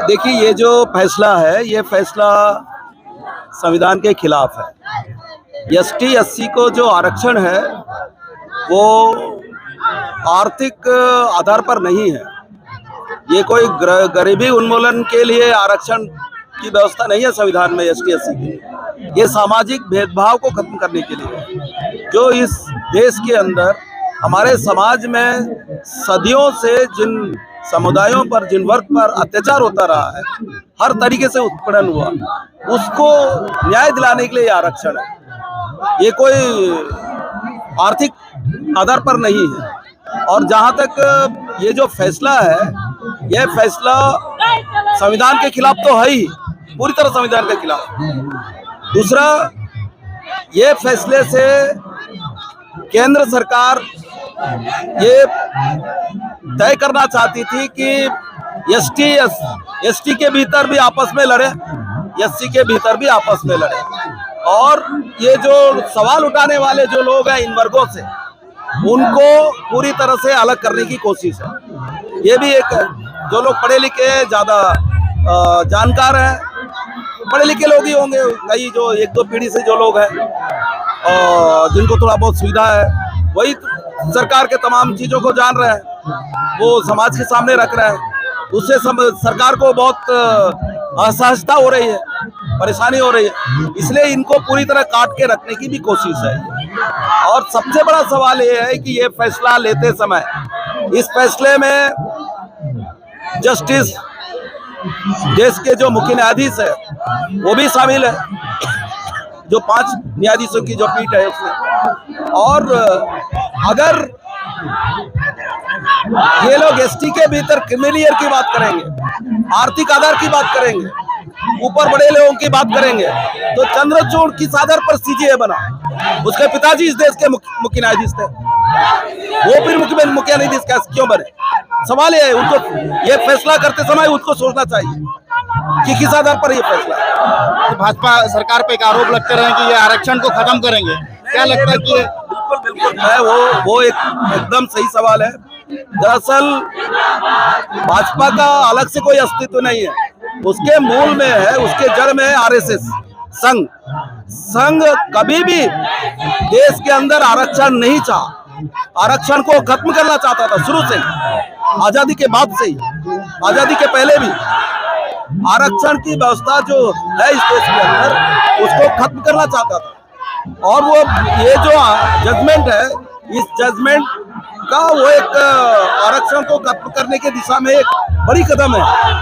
देखिए, ये जो फैसला है, ये फैसला संविधान के खिलाफ है। एसटी एससी को जो आरक्षण है वो आर्थिक आधार पर नहीं है। ये कोई गरीबी उन्मूलन के लिए आरक्षण की व्यवस्था नहीं है संविधान में एसटी एससी की। ये सामाजिक भेदभाव को खत्म करने के लिए, जो इस देश के अंदर हमारे समाज में सदियों से जिन समुदायों पर, जिन वर्ग पर अत्याचार होता रहा है, हर तरीके से उत्पीड़न हुआ, उसको न्याय दिलाने के लिए आरक्षण है। ये कोई आर्थिक आधार पर नहीं है। और जहां तक ये जो फैसला है, ये फैसला संविधान के खिलाफ तो है ही, पूरी तरह संविधान के खिलाफ। दूसरा, ये फैसले से केंद्र सरकार ये तय करना चाहती थी कि एसटी के भीतर भी आपस में लड़े, एससी के भीतर भी आपस में लड़े। और ये जो सवाल उठाने वाले जो लोग हैं इन वर्गों से, उनको पूरी तरह से अलग करने की कोशिश है। ये भी एक, जो लोग पढ़े लिखे ज्यादा जानकार हैं, पढ़े लिखे लोग ही होंगे, कई जो एक दो पीढ़ी से जो लोग हैं और जिनको थोड़ा बहुत सुविधा है, वही सरकार के तमाम चीजों को जान रहे हैं, वो समाज के सामने रख रहे हैं। उससे सरकार को बहुत असहजता हो रही है, परेशानी हो रही है, इसलिए इनको पूरी तरह काट के रखने की भी कोशिश है। और सबसे बड़ा सवाल ये है कि ये फैसला लेते समय इस फैसले में जस्टिस, देश के जो मुख्य न्यायाधीश है वो भी शामिल है, जो 5 न्यायाधीशों की जो पीठ है उसमें। और अगर ये लोग एसटी के भीतर क्रिमिलियर की बात करेंगे, आर्थिक आधार की बात करेंगे, ऊपर बड़े लोगों की बात करेंगे, तो चंद्रचूड़ किस आधार पर सीजीए बना? उसके पिताजी इस देश के मुख्य न्यायाधीश थे, वो फिर मुख्य न्यायाधीश क्यों बने? सवाल ये है, उनको ये फैसला करते समय उनको सोचना चाहिए कि किस आधार पर ये फैसला है। तो भाजपा सरकार पे एक आरोप लगते रहे कि ये आरक्षण को खत्म करेंगे, क्या लगता है कि बिल्कुल है, वो एक एकदम सही सवाल है। दरअसल भाजपा का अलग से कोई अस्तित्व नहीं है, उसके मूल में है, उसके जड़ में है आरएसएस, संघ कभी भी देश के अंदर आरक्षण नहीं चाहा, आरक्षण को खत्म करना चाहता था शुरू से, आजादी के बाद से ही, आजादी के पहले भी आरक्षण की व्यवस्था जो है इस देश के अंदर, उसको खत्म करना चाहता था। और वो ये जो जजमेंट है, इस जजमेंट का वो एक आरक्षण को खत्म करने की दिशा में एक बड़ी कदम है।